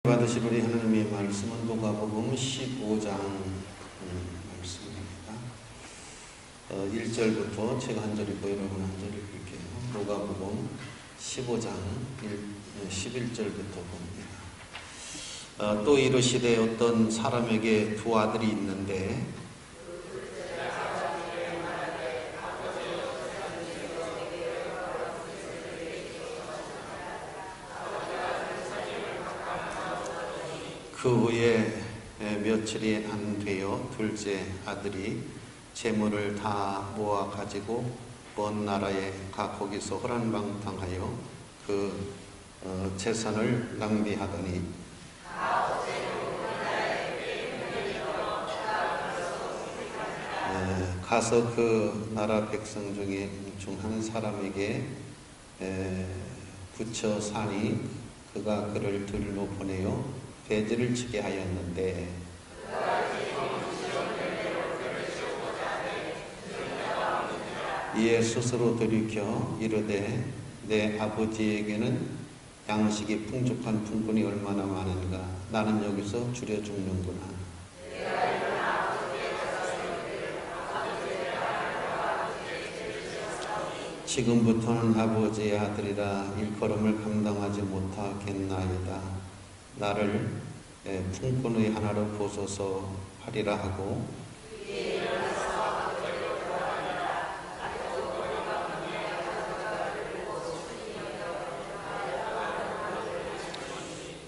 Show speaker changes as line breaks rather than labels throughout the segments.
받으실 우리 하나님의 말씀은 누가복음 15장 말씀입니다. 1절부터 제가 한 절 읽고 여러분 한 절 읽을게요. 누가복음 15장 11절부터 봅니다. 또 이르시되 어떤 사람에게 두 아들이 있는데 그 후에 며칠이 안 되어 둘째 아들이 재물을 다 모아 가지고 먼 나라에 가 거기서 호란방탕하여 그 재산을 낭비하더니 가서 그 나라 백성 중에 중 한 사람에게 붙여 사니 그가 그를 들로 보내어 배지를 치게 하였는데 이에 스스로 돌이켜 이르되 내 아버지에게는 양식이 풍족한 품꾼이 얼마나 많은가 나는 여기서 줄여 죽는구나. 지금부터는 아버지의 아들이라 일컬음을 감당하지 못하겠나이다. 나를 품꾼의 하나로 보소서 하리라 하고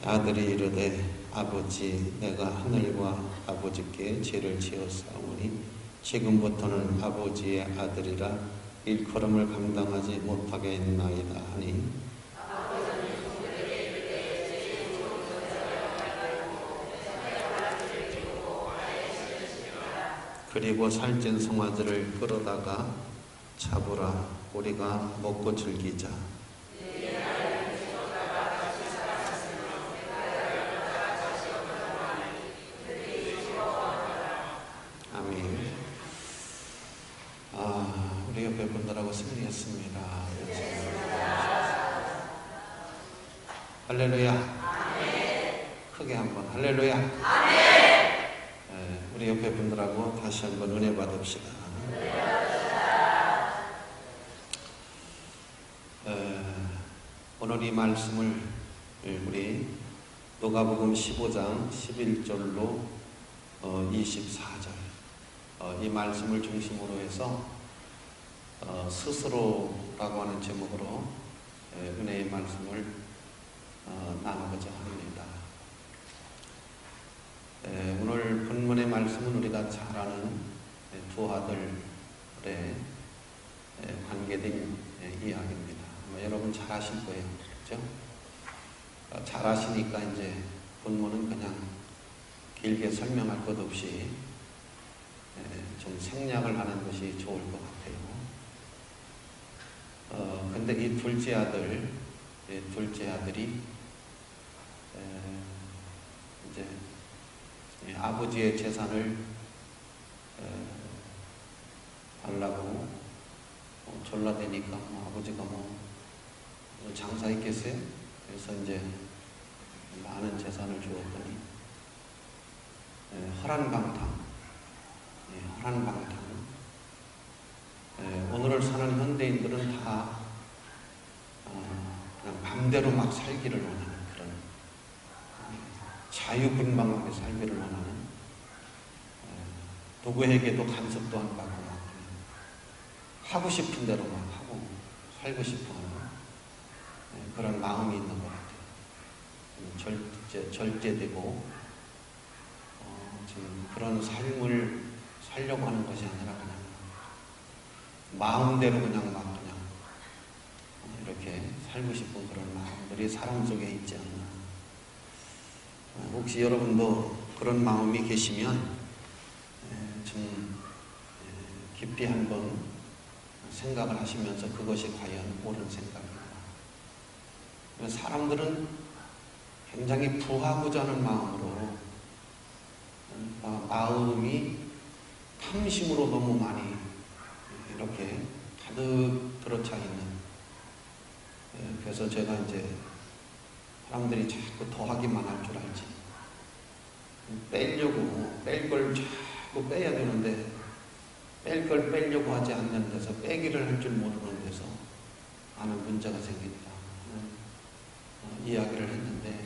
아들이 이르되 아버지 내가 하늘과 아버지께 죄를 지었사오니 지금부터는 아버지의 아들이라 일컬음을 감당하지 못하겠나이다 하니 그리고 살찐 송아지를 끌어다가 잡으라 우리가 먹고 즐기자. 아멘. 우리 옆에 분들하고 승리했습니다. 할렐루야. 아멘. 크게 한번 할렐루야. 아멘. 우리 옆에 분들하고 다시 한번 은혜 받읍시다. 오늘 이 말씀을 우리 누가복음 15장 11절로 24절 이 말씀을 중심으로 해서 스스로라고 하는 제목으로 은혜의 말씀을 나누고자 합니다. 오늘 본문의 말씀은 우리가 잘 아는 두 아들의 관계된 이야기입니다. 아마 여러분 잘 아실 거예요. 그렇죠? 잘 아시니까 이제 본문은 그냥 길게 설명할 것 없이 좀 생략을 하는 것이 좋을 것 같아요. 근데 이 둘째 아들이 이제 아버지의 재산을 달라고 졸라대니까 아버지가 장사했겠어요? 그래서 이제 많은 재산을 주었더니 허란방탕. 오늘을 사는 현대인들은 다 그냥 맘대로 막 살기를 원하는 그런 자유분방하게 살기를 원하는 누구에게도 간섭도 안 받고 막 하고 싶은 대로 막 하고 살고 싶어하는 그런 마음이 있는 것 같아요. 절제되고 지금 그런 삶을 살려고 하는 것이 아니라 그냥 마음대로 그냥 이렇게 살고 싶은 그런 마음들이 사람 속에 있지 않나. 혹시 여러분도 그런 마음이 계시면 좀 깊이 한번 생각을 하시면서 그것이 과연 옳은 생각인가. 사람들은 굉장히 부하고자 하는 마음으로 마음이 탐심으로 너무 많이 이렇게 가득 들어차 있는. 그래서 제가 이제 사람들이 자꾸 더하기만 할 줄 알지. 빼려고, 뺄 걸 자꾸 빼야 되는데, 뺄 걸 빼려고 하지 않는 데서, 빼기를 할 줄 모르는 데서 많은 문제가 생긴다 하는 이야기를 했는데,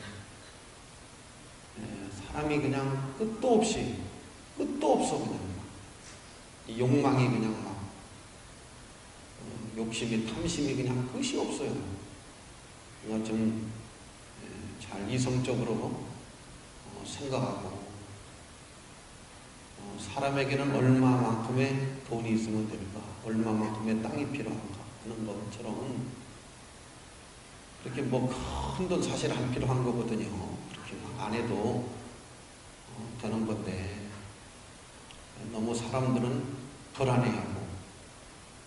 사람이 그냥 끝도 없어 그냥 이 욕망이 그냥 막 욕심이 탐심이 그냥 끝이 없어요. 그냥 좀 잘 이성적으로 생각하고 사람에게는 얼마만큼의 돈이 있으면 될까, 얼마만큼의 땅이 필요한가 하는 것처럼 그렇게 뭐 큰 돈 사실 안 필요한 거거든요. 그렇게 막 안 해도 되는 건데 너무 사람들은 불안해하고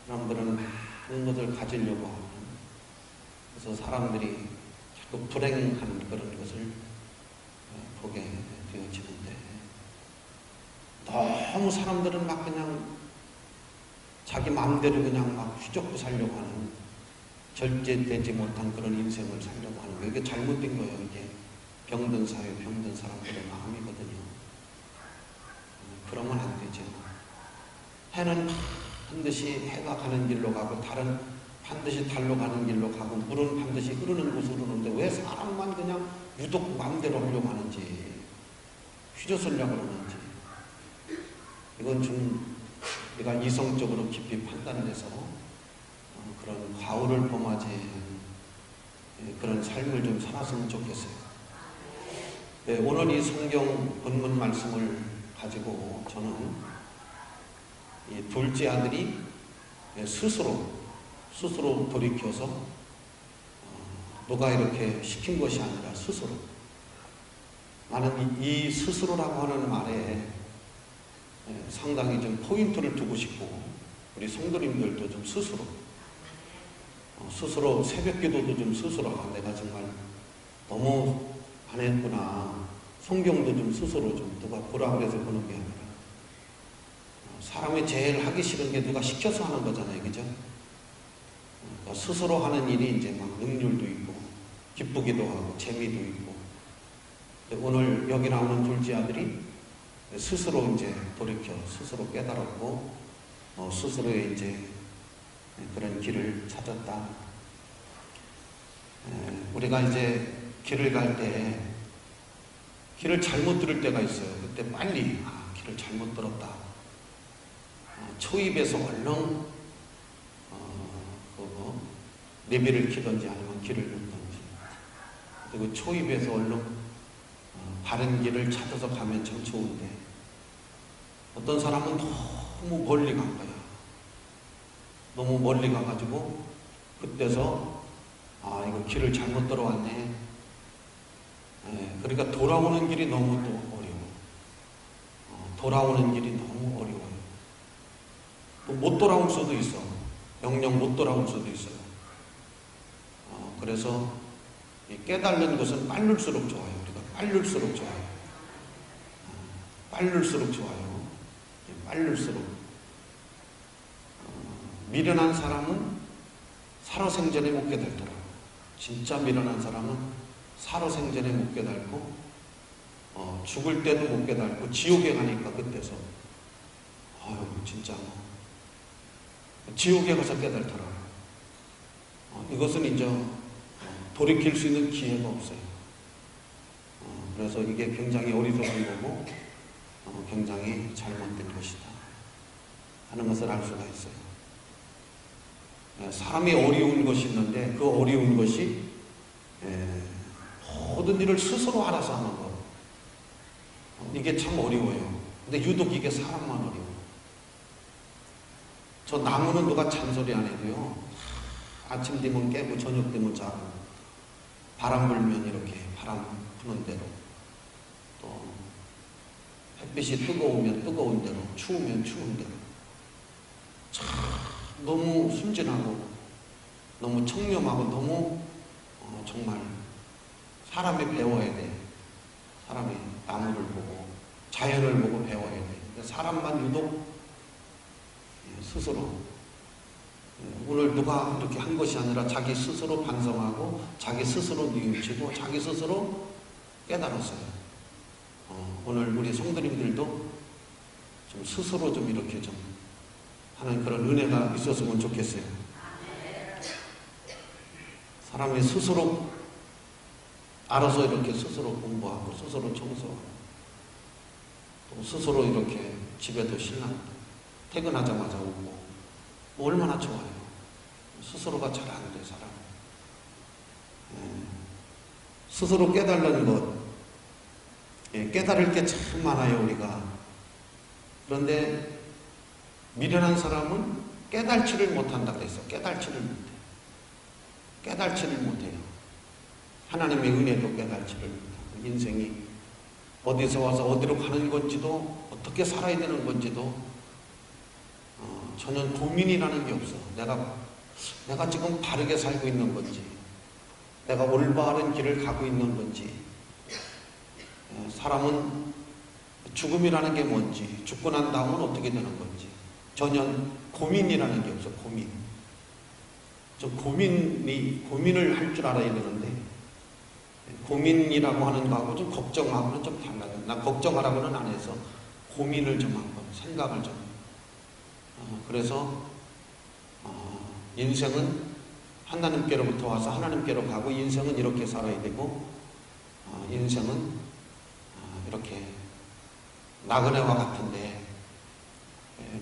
사람들은 많은 것을 가지려고 하고 그래서 사람들이 자꾸 불행한 그런 것을 보게 되어지는데 너무 사람들은 막 그냥 자기 마음대로 그냥 막 휘젓고 살려고 하는 절제되지 못한 그런 인생을 살려고 하는 거 이게 잘못된 거예요. 이게 병든 사회, 병든 사람들의 마음이거든요. 그러면 안 되죠. 해는 반드시 해가 가는 길로 가고 달은 반드시 달로 가는 길로 가고 물은 반드시 흐르는 곳으로 흐르는데 왜 사람만 그냥 유독 마음대로 하려고 하는지 휘저으려고 그러는지 이건 좀 우리가 이성적으로 깊이 판단해서 그런 과오를 범하지 그런 삶을 좀 살았으면 좋겠어요. 네, 오늘 이 성경 본문 말씀을 가지고 저는 이 둘째 아들이 스스로 돌이켜서 누가 이렇게 시킨 것이 아니라 스스로 나는 이 스스로라고 하는 말에 상당히 좀 포인트를 두고 싶고 우리 성도님들도 좀 스스로 새벽기도도 좀 스스로 내가 정말 너무 안 했구나. 성경도 좀 스스로 좀 누가 보라 그래서 보는 게 아니라 사람이 제일 하기 싫은 게 누가 시켜서 하는 거잖아요. 그죠? 스스로 하는 일이 이제 막 능률도 있고 기쁘기도 하고 재미도 있고 오늘 여기 나오는 둘째 아들이 스스로 이제 돌이켜 스스로 깨달았고 스스로의 이제 그런 길을 찾았다. 우리가 이제 길을 갈 때 길을 잘못 들을 때가 있어요. 그때 빨리 길을 잘못 들었다. 초입에서 얼른 내비를 키든지 아니면 길을 묻든지 그리고 초입에서 얼른 바른 길을 찾아서 가면 참 좋은데 어떤 사람은 너무 멀리 간 거야. 너무 멀리 가가지고 그때서 이거 길을 잘못 들어왔네. 그러니까 돌아오는 길이 너무 또 어려워. 돌아오는 길이 너무 어려워요. 못 돌아올 수도 있어. 영영 못 돌아올 수도 있어요. 그래서 깨달는 것은 빠를수록 좋아요. 우리가 빠를수록 좋아요. 빠를수록 좋아요. 빠를수록. 미련한 사람은 살아생전에 못 깨달더라고요. 진짜 미련한 사람은 살아생전에 못 깨달고 죽을 때도 못 깨달고 지옥에 가니까 그때서 진짜 지옥에 가서 깨달더라고요. 이것은 이제 돌이킬 수 있는 기회가 없어요. 그래서 이게 굉장히 어리석은 거고 굉장히 잘못된 것이다 하는 것을 알 수가 있어요. 사람이 어려운 것이 있는데 그 어려운 것이 모든 일을 스스로 알아서 하는 것 이게 참 어려워요. 근데 유독 이게 사람만 어려워요. 저 나무는 누가 잔소리 안 해도요 아침 되면 깨고 저녁 되면 자고 바람 불면 이렇게 바람 부는 대로 또 햇빛이 뜨거우면 뜨거운 대로 추우면 추운 대로 참 너무 순진하고 너무 청렴하고 너무 정말 사람이 배워야 돼. 사람이 나무를 보고 자연을 보고 배워야 돼. 사람만 유독 스스로 오늘 누가 이렇게 한 것이 아니라 자기 스스로 반성하고 자기 스스로 뉘우치고 자기 스스로 깨달았어요. 오늘 우리 성도님들도 좀 스스로 좀 이렇게 좀 하는 그런 은혜가 있었으면 좋겠어요. 사람이 스스로 알아서 이렇게 스스로 공부하고 스스로 청소하고 또 스스로 이렇게 집에도 신랑 퇴근하자마자 오고 뭐 얼마나 좋아요. 스스로가 잘 안 돼 사람. 스스로 깨달는 것, 깨달을 게 참 많아요 우리가. 그런데 미련한 사람은 깨달지를 못한다 그랬어. 깨달지를 못해. 깨달지를 못해요. 하나님의 은혜도 깨달지를 못하고 인생이 어디서 와서 어디로 가는 건지도 어떻게 살아야 되는 건지도 전혀 고민이라는 게 없어. 내가 지금 바르게 살고 있는 건지 내가 올바른 길을 가고 있는 건지 사람은 죽음이라는 게 뭔지 죽고 난 다음은 어떻게 되는 건지 전혀 고민이라는 게 없어. 고민을 할 줄 알아야 되는데 고민이라고 하는 거하고 좀 걱정하고는 좀 달라요. 난 걱정하라고는 안 해서 고민을 좀 한번 생각을 좀 그래서 인생은 하나님께로부터 와서 하나님께로 가고 인생은 이렇게 살아야 되고 인생은 이렇게 나그네와 같은데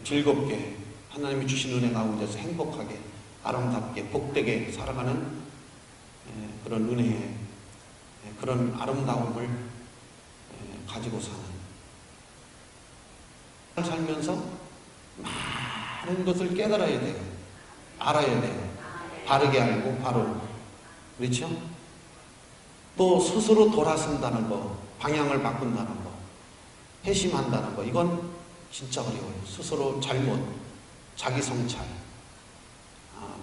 즐겁게 하나님이 주신 은혜 가운데서 행복하게 아름답게 복되게 살아가는 그런 은혜의 그런 아름다움을 가지고 사는 살면서 많은 것을 깨달아야 돼요. 알아야 돼요. 바르게 알고 바로 그렇죠? 또 스스로 돌아선다는 거, 방향을 바꾼다는 거, 회심한다는 거 이건 진짜 어려워요. 스스로 잘못, 자기 성찰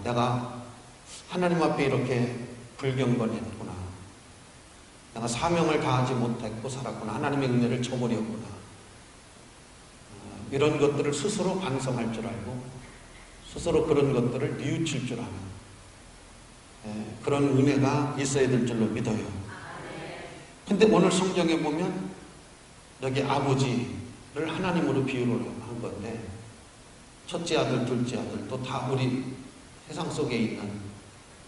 내가 하나님 앞에 이렇게 불경건했구나. 내가 사명을 다하지 못했고 살았구나. 하나님의 은혜를 저버렸구나. 이런 것들을 스스로 반성할 줄 알고 스스로 그런 것들을 뉘우칠 줄 아는 그런 은혜가 있어야 될 줄로 믿어요. 근데 오늘 성경에 보면 여기 아버지를 하나님으로 비유를 한 건데 첫째 아들, 둘째 아들 또 다 우리 세상 속에 있는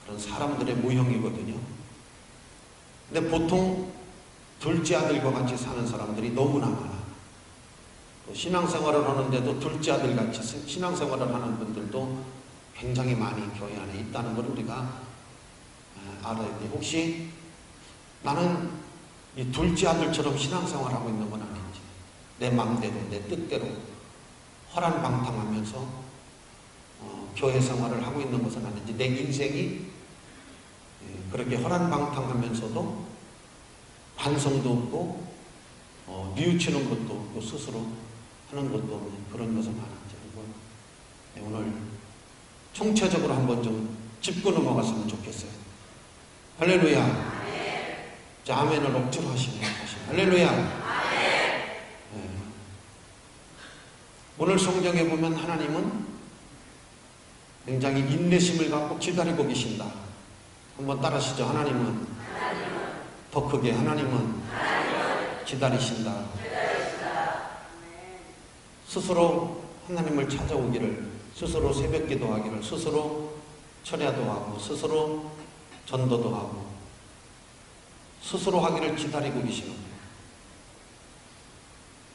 그런 사람들의 모형이거든요. 근데 보통 둘째 아들과 같이 사는 사람들이 너무나 많아. 또 신앙생활을 하는데도 둘째 아들 같이 신앙생활을 하는 분들도 굉장히 많이 교회 안에 있다는 걸 우리가 알아야 돼. 혹시 나는 이 둘째 아들처럼 신앙생활하고 있는 건 아닌지, 내 마음대로 내 뜻대로 허란방탕하면서 교회 생활을 하고 있는 것은 아닌지, 내 인생이 그렇게 허란방탕하면서도 반성도 없고 뉘우치는 것도 없고 스스로 하는 것도 없는 그런 것은 아닌지 오늘 총체적으로 한번 좀 짚고 넘어갔으면 좋겠어요. 할렐루야. 자, 아멘을 억지로 하시면 할렐루야. 오늘 성경에 보면 하나님은 굉장히 인내심을 갖고 기다리고 계신다. 한번 따라하시죠. 하나님은 더 크게 하나님은 기다리신다. 스스로 하나님을 찾아오기를, 스스로 새벽 기도하기를, 스스로 철야도 하고 스스로 전도도 하고 스스로 하기를 기다리고 계시는 거예요.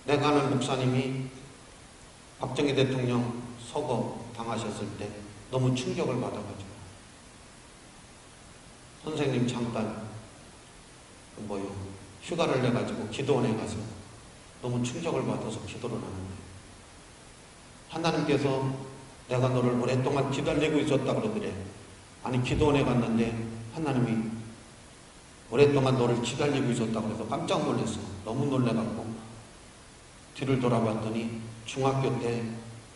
내가 아는 목사님이 박정희 대통령 서거 당하셨을 때 너무 충격을 받아가지고 선생님 잠깐 휴가를 내가지고 기도원에 가서 너무 충격을 받아서 기도를 하는데 하나님께서 내가 너를 오랫동안 기다리고 있었다 그러더래. 아니 기도원에 갔는데 하나님이 오랫동안 너를 기다리고 있었다 그래서 깜짝 놀랐어. 너무 놀래갖고 뒤를 돌아봤더니 중학교 때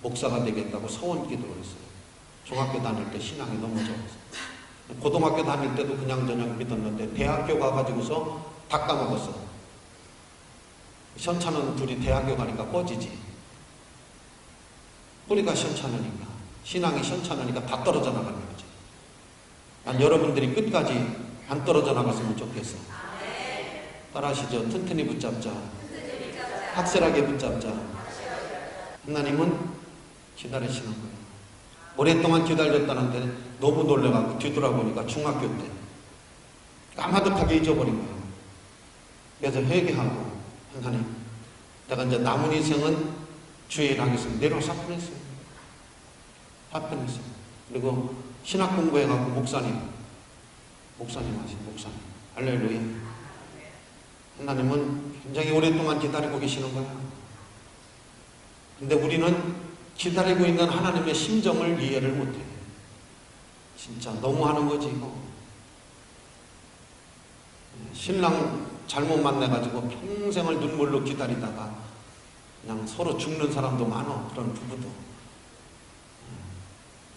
목사가 되겠다고 서원 기도를 했어요. 중학교 다닐 때 신앙이 너무 좋았어요. 고등학교 다닐 때도 그냥저냥 믿었는데 대학교 가가지고서 다 까먹었어. 시원찮은 둘이 대학교 가니까 꺼지지. 뿌리가 시원찮으니까. 신앙이 현찮으니까 다 떨어져 나가는 거죠. 난 여러분들이 끝까지 안 떨어져 나갔으면 좋겠어. 따라하시죠. 튼튼히 붙잡자. 확실하게 붙잡자. 하나님은 기다리시는 거예요. 오랫동안 기다렸다는데 너무 놀래가지고 뒤돌아보니까 중학교 때 까마득하게 잊어버린 거예요. 그래서 회개하고, 하나님, 내가 이제 남은 인생은 주의 일 하겠습니다. 내려와 사표냈어요. 사표냈어요. 그리고 신학 공부해가지고 목사님 하신 목사님. 할렐루야. 하나님은 굉장히 오랫동안 기다리고 계시는 거야. 근데 우리는 기다리고 있는 하나님의 심정을 이해를 못해. 진짜 너무하는 거지 이거. 신랑 잘못 만나가지고 평생을 눈물로 기다리다가 그냥 서로 죽는 사람도 많아. 그런 부부도.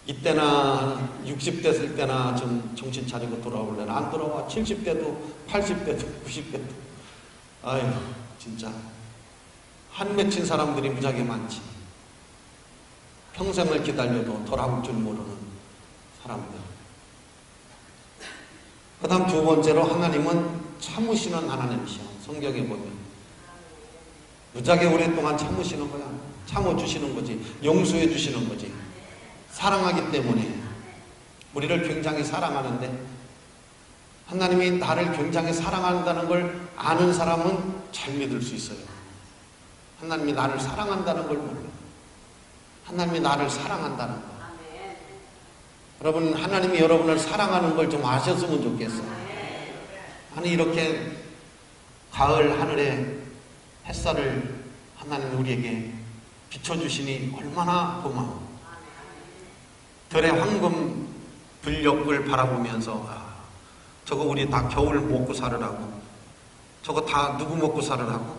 이때나 60대 됐을 때나 좀 정신 차리고 돌아올래나 안 돌아와. 70대도 80대도 90대도. 아유 진짜 한 맺힌 사람들이 무지하게 많지. 평생을 기다려도 돌아올 줄 모르는 사람들. 그 다음 두 번째로 하나님은 참으시는 하나님이시여. 성경에 보면 무지하게 오랫동안 참으시는 거야. 참아주시는 거지. 용서해 주시는 거지. 사랑하기 때문에. 우리를 굉장히 사랑하는데 하나님이 나를 굉장히 사랑한다는 걸 아는 사람은 잘 믿을 수 있어요. 하나님이 나를 사랑한다는 걸 몰라요. 하나님이 나를 사랑한다는 거. 여러분, 하나님이 여러분을 사랑하는 걸 좀 아셨으면 좋겠어요. 아니 이렇게 가을 하늘에 햇살을 하나님이 우리에게 비춰주시니 얼마나 고마워. 들의 황금 들녘을 바라보면서 저거 우리 다 겨울 먹고 살으라고, 저거 다 누구 먹고 살으라고,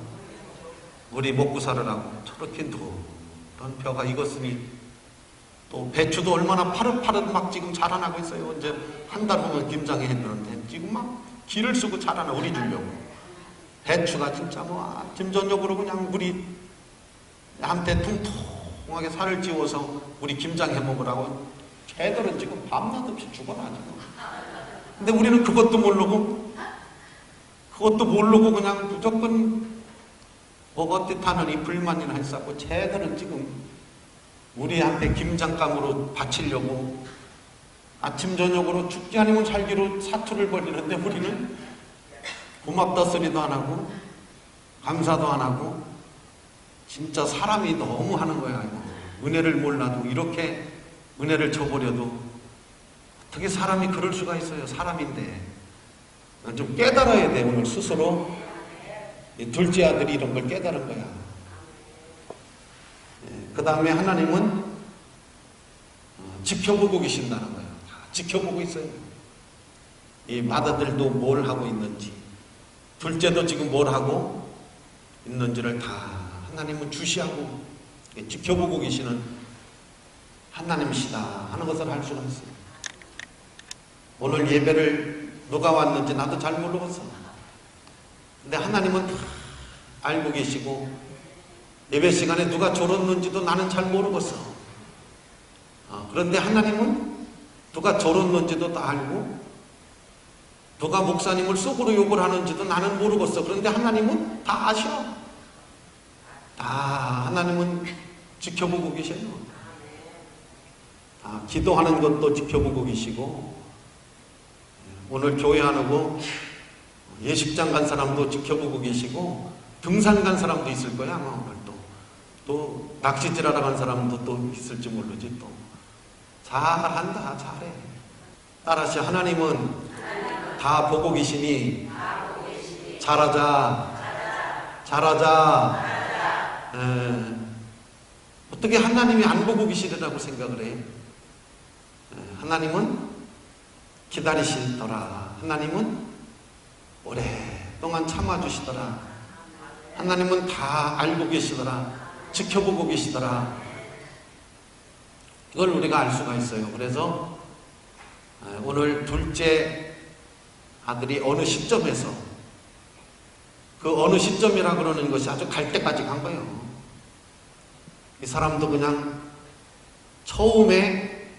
우리 먹고 살으라고 저렇게 노란 벼가 익었으니 또 배추도 얼마나 파릇파릇 막 지금 자라나고 있어요. 이제 한 달 후면 김장해 했는데 지금 막 기를 쓰고 자라나 우리 주려고. 배추가 진짜 뭐 아침 저녁으로 그냥 우리 한테 통통하게 살을 찌워서 우리 김장해 먹으라고 걔들은 지금 밤낮 없이 죽어나 지금. 근데 우리는 그것도 모르고 그냥 무조건 먹었듯하는 이 불만이나 했었고 쟤들은 지금 우리한테 김장감으로 바치려고 아침 저녁으로 죽지 아니면 살기로 사투를 벌이는데 우리는 고맙다 소리도 안 하고 감사도 안 하고 진짜 사람이 너무 하는 거야. 이거. 은혜를 몰라도 이렇게 은혜를 줘버려도 어떻게 사람이 그럴 수가 있어요. 사람인데 좀 깨달아야 돼. 오늘 스스로 둘째 아들이 이런 걸 깨달은 거야. 그 다음에 하나님은 지켜보고 계신다는 거예요. 지켜보고 있어요. 이 맏아들도 뭘 하고 있는지, 둘째도 지금 뭘 하고 있는지를 다 하나님은 주시하고 지켜보고 계시는 하나님이시다 하는 것을 알 수가 있어요. 오늘 예배를 누가 왔는지 나도 잘 모르겠어. 근데 하나님은 다 알고 계시고 예배 시간에 누가 졸았는지도 나는 잘 모르겠어. 그런데 하나님은 누가 졸았는지도 다 알고 누가 목사님을 속으로 욕을 하는지도 나는 모르겠어. 그런데 하나님은 다 아셔. 다 하나님은 지켜보고 계셔요. 기도하는 것도 지켜보고 계시고 오늘 교회 안 오고 예식장 간 사람도 지켜보고 계시고 등산 간 사람도 있을 거야 아마 오늘 또 낚시질하러 간 사람도 또 있을지 모르지. 또 잘한다. 잘해. 따라서 하나님은 다 보고 계시니 잘하자. 어떻게 하나님이 안 보고 계시리라고 생각을 해? 하나님은 기다리시더라. 하나님은 오랫동안 참아주시더라. 하나님은 다 알고 계시더라. 지켜보고 계시더라. 이걸 우리가 알 수가 있어요. 그래서 오늘 둘째 아들이 어느 시점에서 그 어느 시점이라 그러는 것이 아주 갈 때까지 간 거예요. 이 사람도 그냥 처음에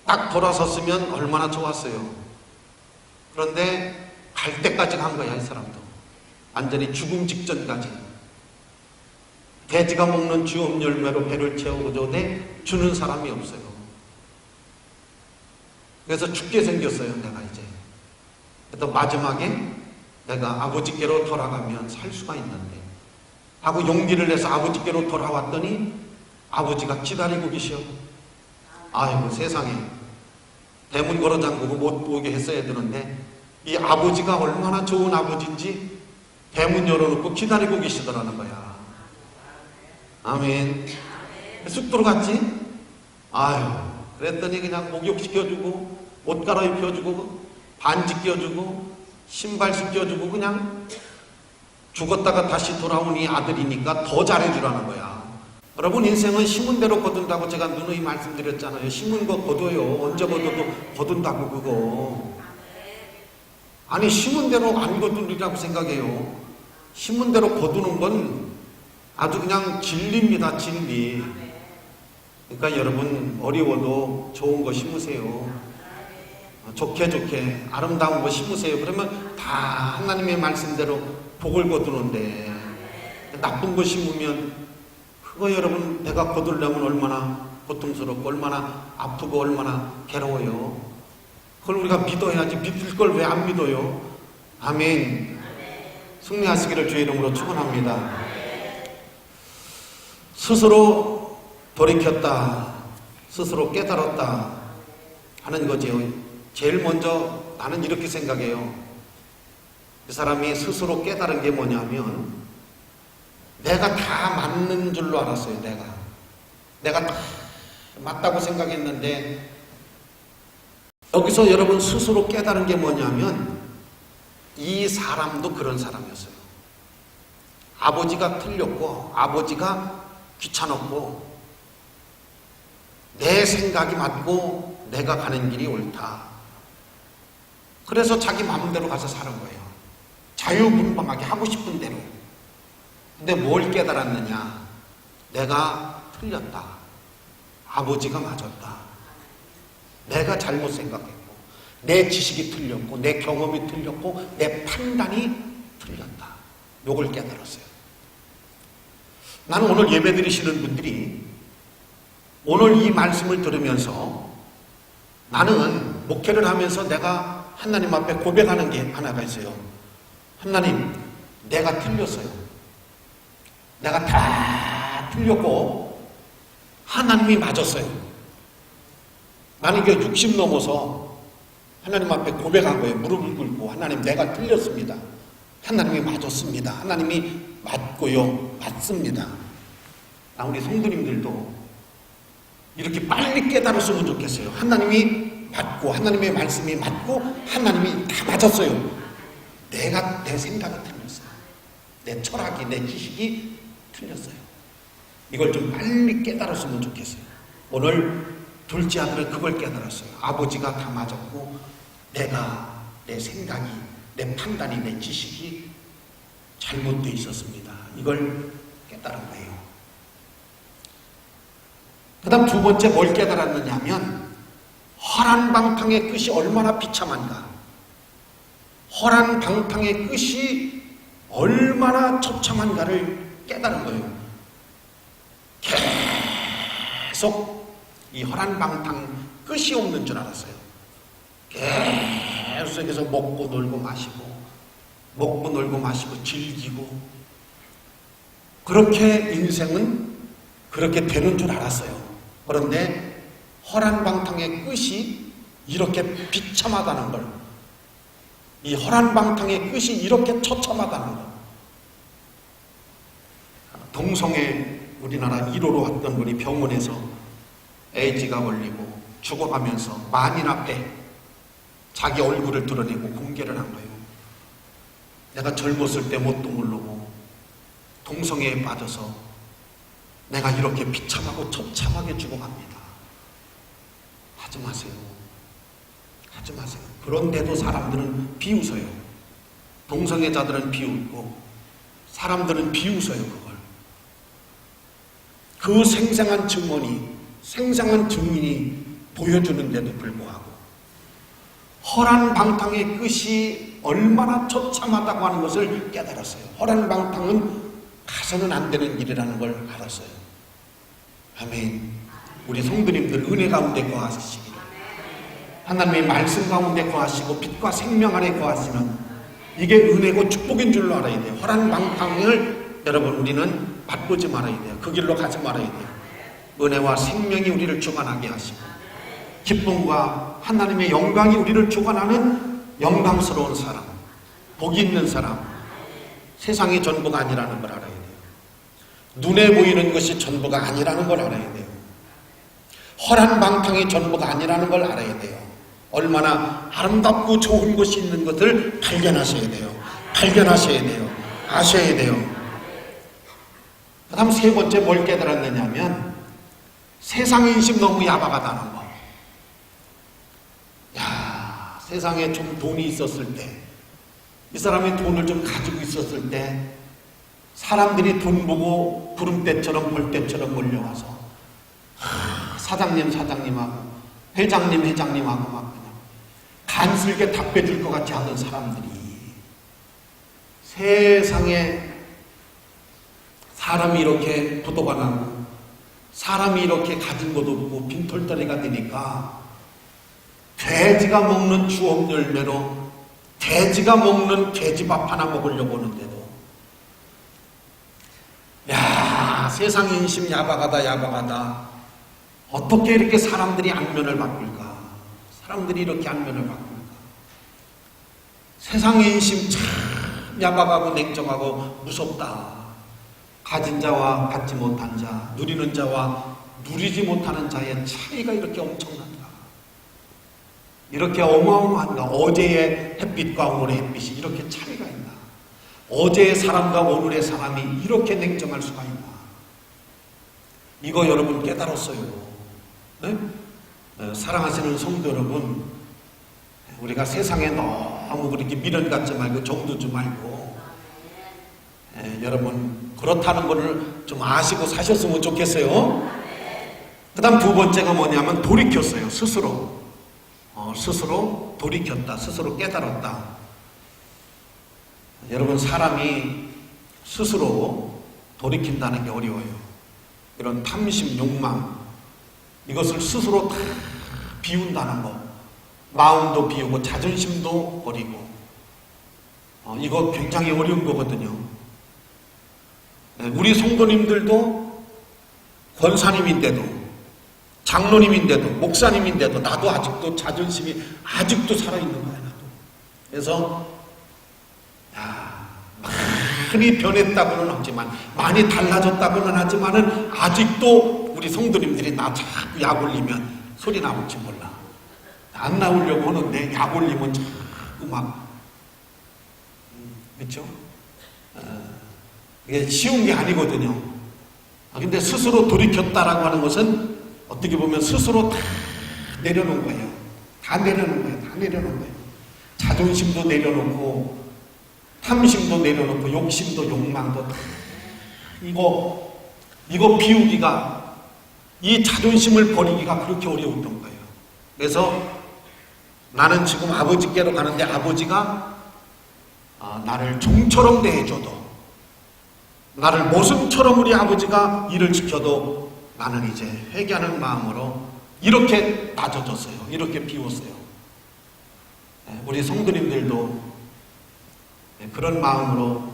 딱 돌아섰으면 얼마나 좋았어요. 그런데 갈 때까지 간 거야, 이 사람도. 완전히 죽음 직전까지. 돼지가 먹는 주업 열매로 배를 채우고자 돼 주는 사람이 없어요. 그래서 죽게 생겼어요, 내가 이제. 그래서 마지막에 내가 아버지께로 돌아가면 살 수가 있는데 하고 용기를 내서 아버지께로 돌아왔더니 아버지가 기다리고 계셔. 아이고 세상에, 대문 걸어 잠그고 못 보게 했어야 되는데 이 아버지가 얼마나 좋은 아버지인지 대문 열어놓고 기다리고 계시더라는 거야. 아멘. 쑥 들어갔지? 아유, 그랬더니 그냥 목욕시켜주고 옷 갈아입혀주고 반지 껴주고 신발 씻겨주고 그냥 죽었다가 다시 돌아온 이 아들이니까 더 잘해주라는 거야. 여러분, 인생은 심은 대로 거둔다고 제가 누누이 말씀드렸잖아요. 심은 거 거둬요. 언제 거둬도 거둔다고 그거. 아니, 심은 대로 안 거두리라고 생각해요. 심은 대로 거두는 건 아주 그냥 진리입니다, 진리. 그러니까 여러분, 어려워도 좋은 거 심으세요. 좋게 아름다운 거 심으세요. 그러면 다 하나님의 말씀대로 복을 거두는데 나쁜 거 심으면 그거 여러분 내가 거두려면 얼마나 고통스럽고 얼마나 아프고 얼마나 괴로워요. 그걸 우리가 믿어야지. 믿을 걸 왜 안 믿어요? 아멘. 승리하시기를 주의 이름으로 축원합니다. 스스로 돌이켰다, 스스로 깨달았다 하는 거죠. 제일 먼저 나는 이렇게 생각해요. 그 사람이 스스로 깨달은 게 뭐냐면 내가 다 맞는 줄로 알았어요. 내가 다 맞다고 생각했는데 여기서 여러분 스스로 깨달은 게 뭐냐면 이 사람도 그런 사람이었어요. 아버지가 틀렸고 아버지가 귀찮았고 내 생각이 맞고 내가 가는 길이 옳다. 그래서 자기 마음대로 가서 사는 거예요. 자유분방하게 하고 싶은 대로. 근데 뭘 깨달았느냐? 내가 틀렸다. 아버지가 맞았다. 내가 잘못 생각했고 내 지식이 틀렸고 내 경험이 틀렸고 내 판단이 틀렸다. 요걸 깨달았어요. 나는 오늘 예배 드리시는 분들이 오늘 이 말씀을 들으면서 나는 목회를 하면서 내가 하나님 앞에 고백하는 게 하나가 있어요. 하나님, 내가 틀렸어요. 내가 다 틀렸고 하나님이 맞았어요. 나는 이게 60 넘어서 하나님 앞에 고백한 거예요. 무릎을 꿇고 하나님, 내가 틀렸습니다. 하나님이 맞았습니다. 하나님이 맞고요, 맞습니다. 우리 성도님들도 이렇게 빨리 깨달았으면 좋겠어요. 하나님이 맞고 하나님의 말씀이 맞고 하나님이 다 맞았어요. 내가 내 생각이 틀렸어요. 내 철학이 내 지식이 틀렸어요. 이걸 좀 빨리 깨달았으면 좋겠어요. 오늘 둘째 아들은 그걸 깨달았어요. 아버지가 다 맞았고 내가 내 생각이 내 판단이 내 지식이 잘못되어 있었습니다. 이걸 깨달은 거예요. 그 다음 두 번째 뭘 깨달았느냐 하면 허란방탕의 끝이 얼마나 비참한가. 허란방탕의 끝이 얼마나 처참한가를 깨달은 거예요. 계속 이 허란방탕 끝이 없는 줄 알았어요. 계속해서 먹고 놀고 마시고 즐기고 그렇게 인생은 그렇게 되는 줄 알았어요. 그런데 허란방탕의 끝이 이렇게 비참하다는 걸, 이 허란방탕의 끝이 이렇게 처참하다는 걸, 동성애 우리나라 1호로 왔던 분이 병원에서 에이즈가 걸리고 죽어가면서 만인 앞에 자기 얼굴을 드러내고 공개를 한 거예요. 내가 젊었을 때 뭣도 모르고 동성애에 빠져서 내가 이렇게 비참하고 처참하게 죽어갑니다. 하지 마세요. 하지 마세요. 그런데도 사람들은 비웃어요. 동성애자들은 비웃고 사람들은 비웃어요. 그걸. 그 생생한 증언이 생생한 증인이 보여주는데도 불구하고 허란방탕의 끝이 얼마나 처참하다고 하는 것을 깨달았어요. 허란방탕은 가서는 안 되는 일이라는 걸 알았어요. 아멘. 우리 성도님들 은혜 가운데 거하시기를, 하나님의 말씀 가운데 거하시고 빛과 생명 안에 거하시는, 이게 은혜고 축복인 줄로 알아야 돼요. 허란방탕을 여러분 우리는 맛보지 말아야 돼요. 그 길로 가지 말아야 돼요. 은혜와 생명이 우리를 주관하게 하시고 기쁨과 하나님의 영광이 우리를 주관하는 영광스러운 사람, 복이 있는 사람, 세상이 전부가 아니라는 걸 알아야 돼요. 눈에 보이는 것이 전부가 아니라는 걸 알아야 돼요. 허란방탕이 전부가 아니라는 걸 알아야 돼요. 얼마나 아름답고 좋은 것이 있는 것을 발견하셔야 돼요. 발견하셔야 돼요. 아셔야 돼요. 그 다음 세 번째 뭘 깨달았느냐면 세상의 인심 너무 야박하다는 거. 야, 세상에 좀 돈이 있었을 때, 이 사람이 돈을 좀 가지고 있었을 때 사람들이 돈 보고 구름대처럼 벌떼처럼 몰려와서 사장님 사장님하고 회장님 회장님하고 막 그냥 간슬게 답해줄 것 같이 하던 사람들이 세상에 사람이 이렇게 부도가 나고 사람이 이렇게 가진 것도 없고 빈털터리가 되니까 돼지가 먹는 주업 열매로 돼지가 먹는 돼지밥 하나 먹으려고 하는데도 야, 세상 인심 야박하다 야박하다. 어떻게 이렇게 사람들이 안면을 바꿀까? 사람들이 이렇게 안면을 바꿀까? 세상의 인심 참 야박하고 냉정하고 무섭다. 가진 자와 갖지 못한 자, 누리는 자와 누리지 못하는 자의 차이가 이렇게 엄청난다. 이렇게 어마어마한가? 어제의 햇빛과 오늘의 햇빛이 이렇게 차이가 있나? 어제의 사람과 오늘의 사람이 이렇게 냉정할 수가 있나? 이거 여러분 깨달았어요. 네? 사랑하시는 성도 여러분, 우리가 세상에 너무 그렇게 미련 갖지 말고 정두지 말고 여러분 그렇다는 것을 좀 아시고 사셨으면 좋겠어요. 그 다음 두 번째가 뭐냐면 돌이켰어요. 스스로 돌이켰다. 스스로 깨달았다. 여러분 사람이 스스로 돌이킨다는 게 어려워요. 이런 탐심, 욕망 이것을 스스로 다 비운다는 거, 마음도 비우고 자존심도 버리고 이거 굉장히 어려운 거거든요. 우리 성도님들도 권사님인데도 장로님인데도 목사님인데도 나도 아직도 자존심이 아직도 살아있는 거야. 나도. 그래서 많이 변했다고는 하지만 많이 달라졌다고는 하지만은 아직도 우리 성도님들이 나 자꾸 약 올리면 소리 나올지 몰라. 안 나오려고 하는데 약 올리면 자꾸 막 그렇죠? 이게 쉬운 게 아니거든요. 근데 스스로 돌이켰다라고 하는 것은 어떻게 보면 스스로 다 내려놓은 거예요. 다 내려놓은 거예요. 다 내려놓은 거예요. 자존심도 내려놓고 탐심도 내려놓고 욕심도 욕망도 다 이거 비우기가, 이 자존심을 버리기가 그렇게 어려웠던 거예요. 그래서 나는 지금 아버지께로 가는데 아버지가 나를 종처럼 대해줘도, 나를 모습처럼 우리 아버지가 일을 지켜도 나는 이제 회개하는 마음으로 이렇게 낮아졌어요. 이렇게 비웠어요. 우리 성도님들도 그런 마음으로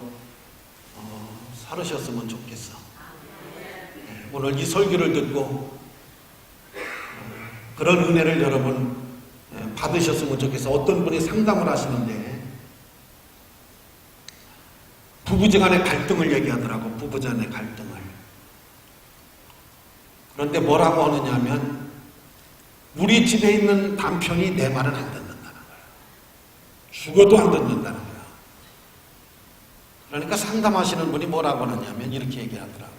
살으셨으면 좋겠어. 오늘 이 설교를 듣고 그런 은혜를 여러분 받으셨으면 좋겠어. 어떤 분이 상담을 하시는데 부부지간의 갈등을 얘기하더라고. 부부지간의 갈등을. 그런데 뭐라고 하느냐면 우리 집에 있는 남편이 내 말을 안 듣는다는 거야. 죽어도 안 듣는다는 거야. 그러니까 상담하시는 분이 뭐라고 하느냐면 이렇게 얘기하더라고.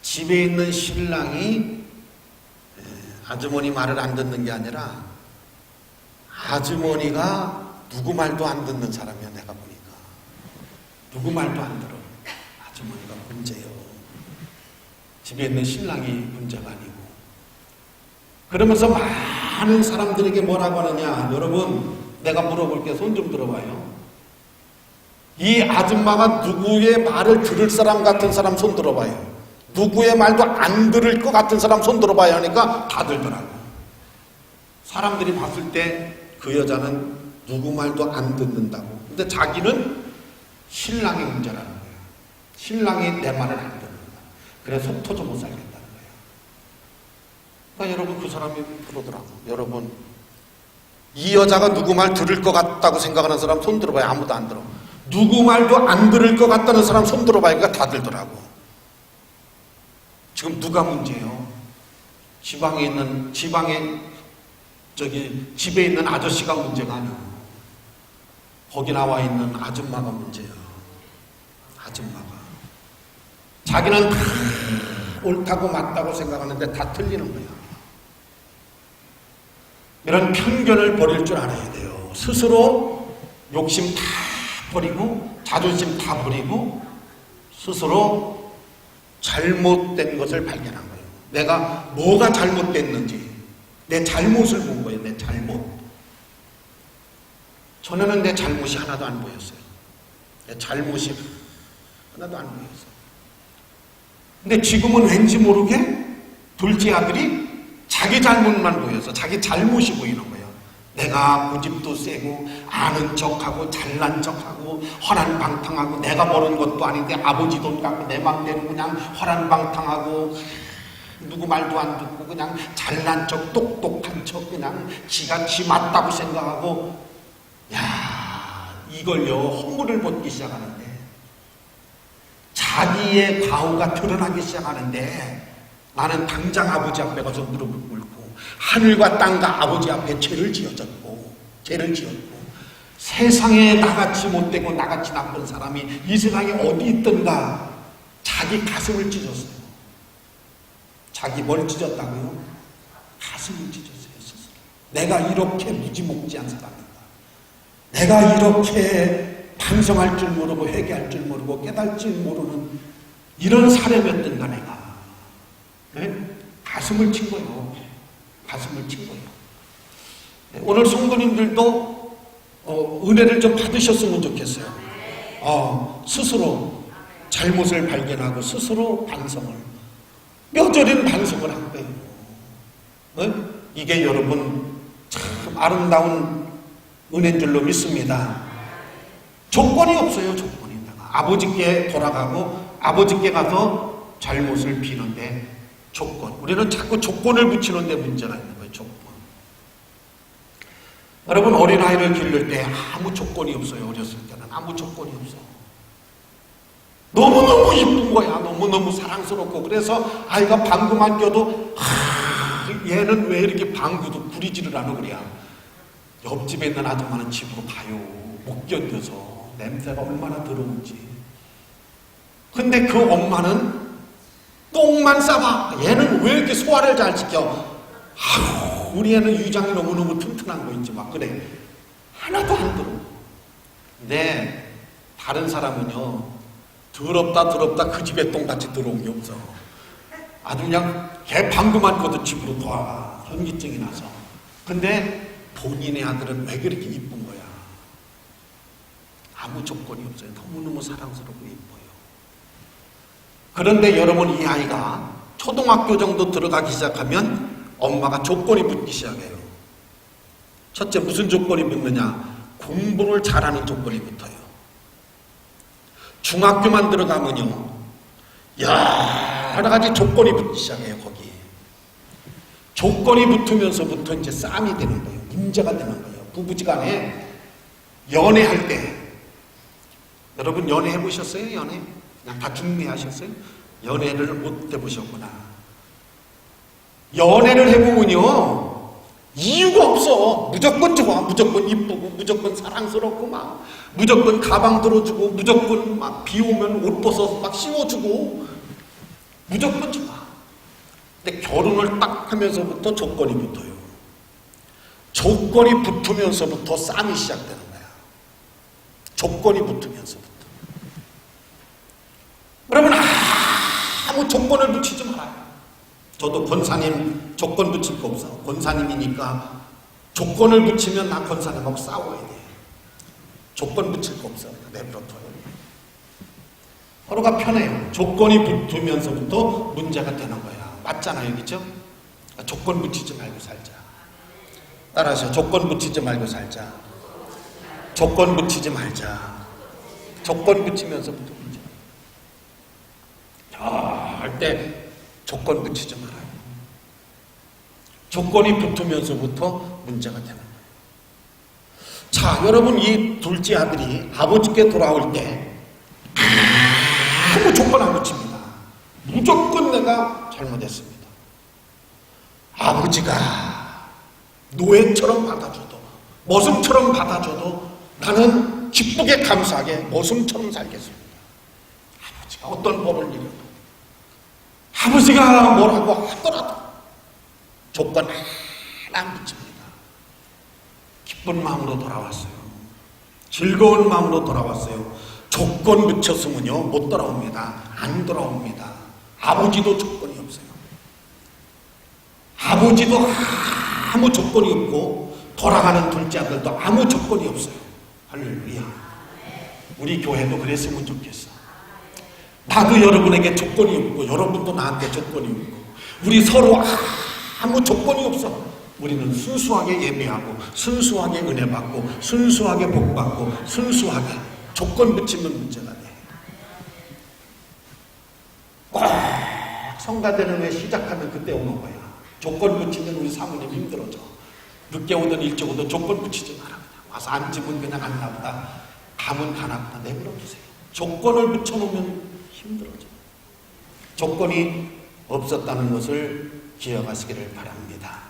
집에 있는 신랑이 아주머니 말을 안 듣는 게 아니라 아주머니가 누구 말도 안 듣는 사람이야. 내가 보니까 누구 말도 안 들어. 아주머니가 문제요. 집에 있는 신랑이 문제가 아니고 그러면서 많은 사람들에게 뭐라고 하느냐. 여러분, 내가 물어볼게요. 손 좀 들어봐요. 이 아줌마가 누구의 말을 들을 사람 같은 사람 손 들어봐요. 누구의 말도 안 들을 것 같은 사람 손 들어봐요 하니까 다 들더라고. 사람들이 봤을 때 그 여자는 누구 말도 안 듣는다고. 근데 자기는 신랑의 문제라는 거예요. 신랑이 내 말을 안 듣는다. 그래서 속 터져 못 살겠다는 거예요. 그러니까 여러분, 그 사람이 그러더라고. 여러분, 이 여자가 누구 말 들을 것 같다고 생각하는 사람 손 들어봐요. 아무도 안 들어. 누구 말도 안 들을 것 같다는 사람 손 들어봐요. 그러니까 다 들더라고. 지금 누가 문제예요? 집에 있는 아저씨가 문제가 아니야. 거기 나와 있는 아줌마가 문제야. 아줌마가. 자기는 다 옳다고 맞다고 생각하는데 다 틀리는 거야. 이런 편견을 버릴 줄 알아야 돼요. 스스로 욕심 다 버리고 자존심 다 버리고 스스로 잘못된 것을 발견한 거예요. 내가 뭐가 잘못됐는지 내 잘못을 본 거예요. 내 잘못. 전에는 내 잘못이 하나도 안 보였어요. 내 잘못이 하나도 안 보였어요. 근데 지금은 왠지 모르게 둘째 아들이 자기 잘못만 보여서 자기 잘못이 보이는 거예요. 내가 고집도 세고 아는 척하고 잘난 척하고 허란방탕하고 내가 버는 것도 아닌데 아버지 돈 갖고 내 맘대로 그냥 허란방탕하고 누구 말도 안 듣고 그냥 잘난 척 똑똑한 척 그냥 지가 지 맞다고 생각하고 야 이걸요 허물을 벗기 시작하는데 자기의 과오가 드러나기 시작하는데 나는 당장 아버지 앞에 가서 무릎을 꿇고 하늘과 땅과 아버지 앞에 죄를 지었고 세상에 나같이 못되고 나같이 나쁜 사람이 이 세상에 어디 있던가 자기 가슴을 찢었어요. 자기 뭘 찢었다고요? 가슴을 찢었어요. 스스로. 내가 이렇게 무지몽지한 사람인가? 내가 이렇게 반성할 줄 모르고 회개할 줄 모르고 깨달을 줄 모르는 이런 사람이었던가 내가. 네? 가슴을 친 거예요. 가슴을 친 거예요. 네, 오늘 성도님들도 은혜를 좀 받으셨으면 좋겠어요. 스스로 잘못을 발견하고 스스로 반성을 뼈저린 반성을 한 거예요. 네? 이게 여러분 참 아름다운 은혜인 줄로 믿습니다. 조건이 없어요. 조건이. 아버지께 돌아가고 아버지께 가서 잘못을 비는데 조건. 우리는 자꾸 조건을 붙이는 데 문제가 있는 거예요. 조건. 여러분 어린아이를 기를 때 아무 조건이 없어요. 어렸을 때는 아무 조건이 없어. 너무너무 이쁜 거야. 너무너무 사랑스럽고 그래서 아이가 방구만 껴도 얘는 왜 이렇게 방구도 부리지를 않아 그래야. 옆집에 있는 아줌마는 집으로 가요. 못 견뎌서 냄새가 얼마나 더러운지. 근데 그 엄마는 똥만 싸봐. 얘는 왜 이렇게 소화를 잘 시켜? 우리 애는 위장이 너무너무 튼튼한 거 있지 막 그래. 하나도 안 들어. 근데 다른 사람은요 더럽다 그 집에 똥같이 들어온 게 없어. 아주 그냥 걔 방구만 껴도 집으로 와. 현기증이 나서. 근데 본인의 아들은 왜 그렇게 이쁜 거야? 아무 조건이 없어요. 너무너무 사랑스럽고 이뻐요. 그런데 여러분 이 아이가 초등학교 정도 들어가기 시작하면 엄마가 조건이 붙기 시작해요. 첫째 무슨 조건이 붙느냐? 공부를 잘하는 조건이 붙어요. 중학교만 들어가면요 여러 가지 조건이 붙기 시작해요. 거기 조건이 붙으면서부터 이제 싸움이 되는 거예요. 문제가 되는 거예요. 부부지간에 연애할 때 여러분 연애 해보셨어요? 연애? 그냥 다 중매하셨어요? 연애를 못 해보셨구나. 연애를 해보면요 이유가 없어. 무조건 좋아. 무조건 이쁘고 무조건 사랑스럽고 막 무조건 가방 들어주고 무조건 막 비 오면 옷 벗어서 막 씌워주고 무조건 좋아. 근데 결혼을 딱 하면서부터 조건이 붙어요. 조건이 붙으면서부터 싸움이 시작되는 거야. 조건이 붙으면서부터. 여러분 아무 조건을 붙이지 말아요.
저도 권사님 조건 붙일 거 없어. 권사님이니까 조건을 붙이면 나 권사님하고 싸워야 돼. 조건 붙일 거 없어. 내버려둬요. 서로가 편해요. 조건이 붙으면서부터 문제가 되는 거야. 맞잖아요, 그죠? 조건 붙이지 말고 살자. 따라하세요. 조건 붙이지 말고 살자. 조건 붙이지 말자. 조건 붙이면서부터 문제. 절대 조건 붙이지 말아요. 조건이 붙으면서부터 문제가 되는 거예요. 자, 여러분, 이 둘째 아들이 아버지께 돌아올 때 아무 조건 안 붙입니다. 무조건 내가 잘못했습니다. 아버지가 노예처럼 받아줘도, 머슴처럼 받아줘도 나는 기쁘게 감사하게 머슴처럼 살겠습니다. 아버지가 어떤 벌을 내려도, 아버지가 뭐라고 하더라도 조건 하나 안 붙입니다. 기쁜 마음으로 돌아왔어요. 즐거운 마음으로 돌아왔어요. 조건 붙였으면요 못 돌아옵니다. 안 돌아옵니다. 아버지도 조건이 없어요. 아버지도 아무 조건이 없고 돌아가는 둘째 아들도 아무 조건이 없어요. 할렐루야. 우리 교회도 그랬으면 좋겠어. 나도 여러분에게 조건이 없고 여러분도 나한테 조건이 없고 우리 서로 아무 조건이 없어. 우리는 순수하게 예배하고 순수하게 은혜 받고 순수하게 복 받고 순수하게. 조건 붙이면 문제가 돼. 꼭 성가대는 왜 시작하면 그때 오는 거야. 조건 붙이면 우리 사모님 힘들어져. 늦게 오든 일찍 오든 조건 붙이지 마라. 그냥 와서 앉으면 그냥 앉나 보다. 가면 가나 보다. 내버려두세요. 조건을 붙여놓으면 힘들어져. 조건이 없었다는 것을 기억하시기를 바랍니다.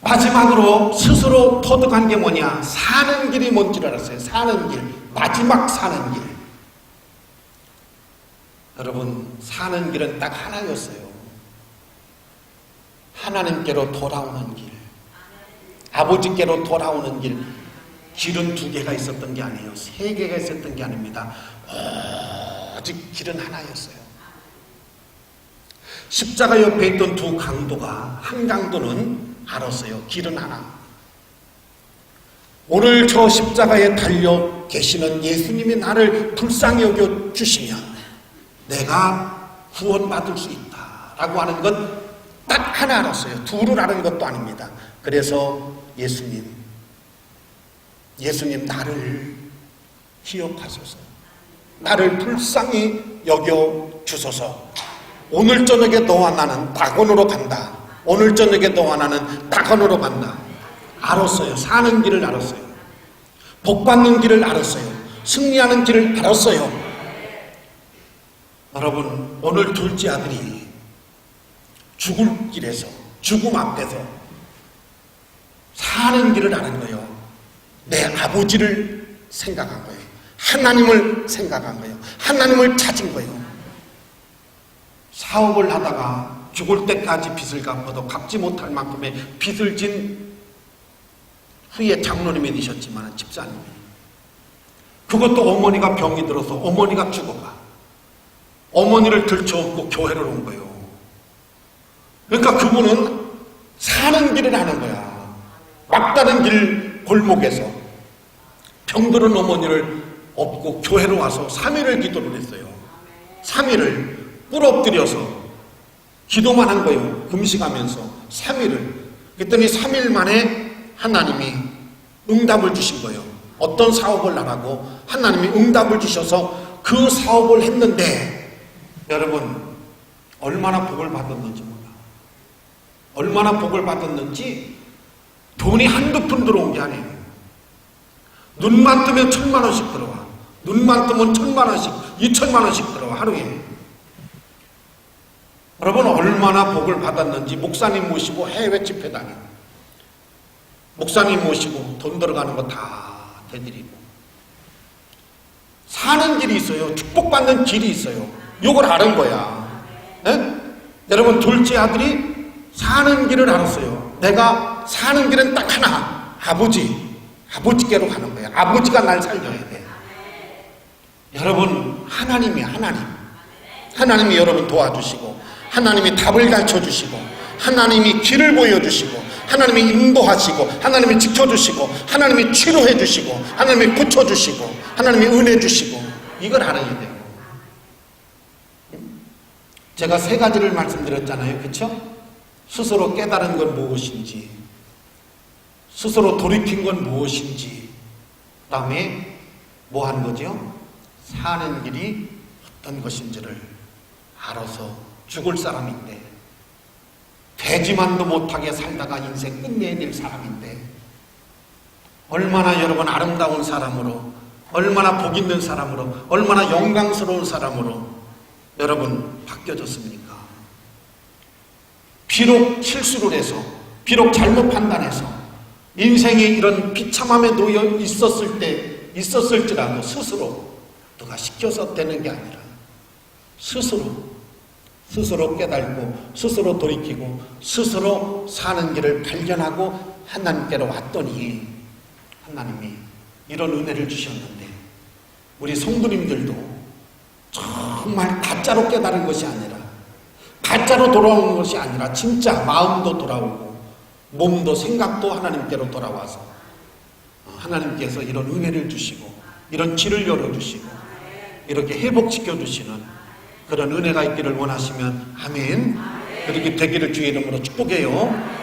마지막으로 스스로 터득한 게 뭐냐? 사는 길이 뭔 줄 알았어요. 사는 길. 마지막 사는 길. 여러분, 사는 길은 딱 하나였어요. 하나님께로 돌아오는 길. 아버지께로 돌아오는 길. 길은 2개가 있었던 게 아니에요. 3개가 있었던 게 아닙니다. 오직 길은 하나였어요. 십자가 옆에 있던 2 강도가, 한 강도는 알았어요. 길은 하나. 오늘 저 십자가에 달려 계시는 예수님이 나를 불쌍히 여겨 주시면 내가 구원받을 수 있다라고 하는 것 딱 하나 알았어요. 2를 아는 것도 아닙니다. 그래서 예수님 나를 기억하소서. 나를 불쌍히 여겨 주소서. 오늘 저녁에 너와 나는 낙원으로 간다. 오늘 저녁에 너와 나는 낙원으로 간다. 알았어요. 사는 길을 알았어요. 복받는 길을 알았어요. 승리하는 길을 알았어요. 여러분, 오늘 둘째 아들이 죽을 길에서, 죽음 앞에서 사는 길을 아는 거예요. 내 아버지를 생각한 거예요. 하나님을 생각한 거예요. 하나님을 찾은 거예요. 사업을 하다가 죽을 때까지 빚을 갚아도 갚지 못할 만큼의 빚을 진 후에 장로님이 되셨지만 집사님이, 그것도 어머니가 병이 들어서 어머니가 죽어가 어머니를 들쳐업고 교회를 온 거예요. 그러니까 그분은 사는 길을 하는 거야. 막다른 길 골목에서 병들은 어머니를 업고 교회로 와서 3일을 기도를 했어요. 3일을 꿇 엎드려서 기도만 한 거예요. 금식하면서 3일을. 그랬더니 3일 만에 하나님이 응답을 주신 거예요. 어떤 사업을 하라고 하나님이 응답을 주셔서 그 사업을 했는데, 여러분 얼마나 복을 받았는지 몰라. 얼마나 복을 받았는지. 돈이 한두 푼 들어온 게 아니에요. 눈만 뜨면 1,000만 원씩 들어와. 눈만 뜨면 1,000만 원씩, 2,000만 원씩 들어와, 하루에. 여러분 얼마나 복을 받았는지. 목사님 모시고 해외 집회 다니고, 목사님 모시고 돈 들어가는 거 다 대드리고, 사는 길이 있어요. 축복받는 길이 있어요. 이걸 아는 거야. 네? 여러분 둘째 아들이 사는 길을 알았어요. 내가 사는 길은 딱 하나, 아버지께로 가는 거야. 아버지가 날 살려야 돼. 여러분 하나님이 여러분 도와주시고 하나님이 답을 가르쳐 주시고, 하나님이 길을 보여주시고, 하나님이 인도하시고, 하나님이 지켜주시고, 하나님이 치료해 주시고, 하나님이 고쳐주시고, 하나님이 은혜 주시고, 이걸 알아야 돼요. 제가 세 가지를 말씀드렸잖아요. 그렇죠? 스스로 깨달은 건 무엇인지, 스스로 돌이킨 건 무엇인지, 그 다음에 뭐 하는 거죠? 사는 길이 어떤 것인지를 알아서 죽을 사람인데, 되지만도 못하게 살다가 인생 끝내야 될 사람인데, 얼마나 여러분 아름다운 사람으로, 얼마나 복 있는 사람으로, 얼마나 영광스러운 사람으로 여러분 바뀌어졌습니까? 비록 실수를 해서, 비록 잘못 판단해서 인생이 이런 비참함에 놓여 있었을지라도 스스로 누가 시켜서 되는 게 아니라 스스로 깨달고, 스스로 돌이키고, 스스로 사는 길을 발견하고 하나님께로 왔더니 하나님이 이런 은혜를 주셨는데, 우리 성도님들도 정말 가짜로 깨달은 것이 아니라, 가짜로 돌아오는 것이 아니라 진짜 마음도 돌아오고 몸도 생각도 하나님께로 돌아와서 하나님께서 이런 은혜를 주시고, 이런 길을 열어주시고, 이렇게 회복시켜 주시는 그런 은혜가 있기를 원하시면 아멘. 그렇게 되기를 주의 이름으로 축복해요.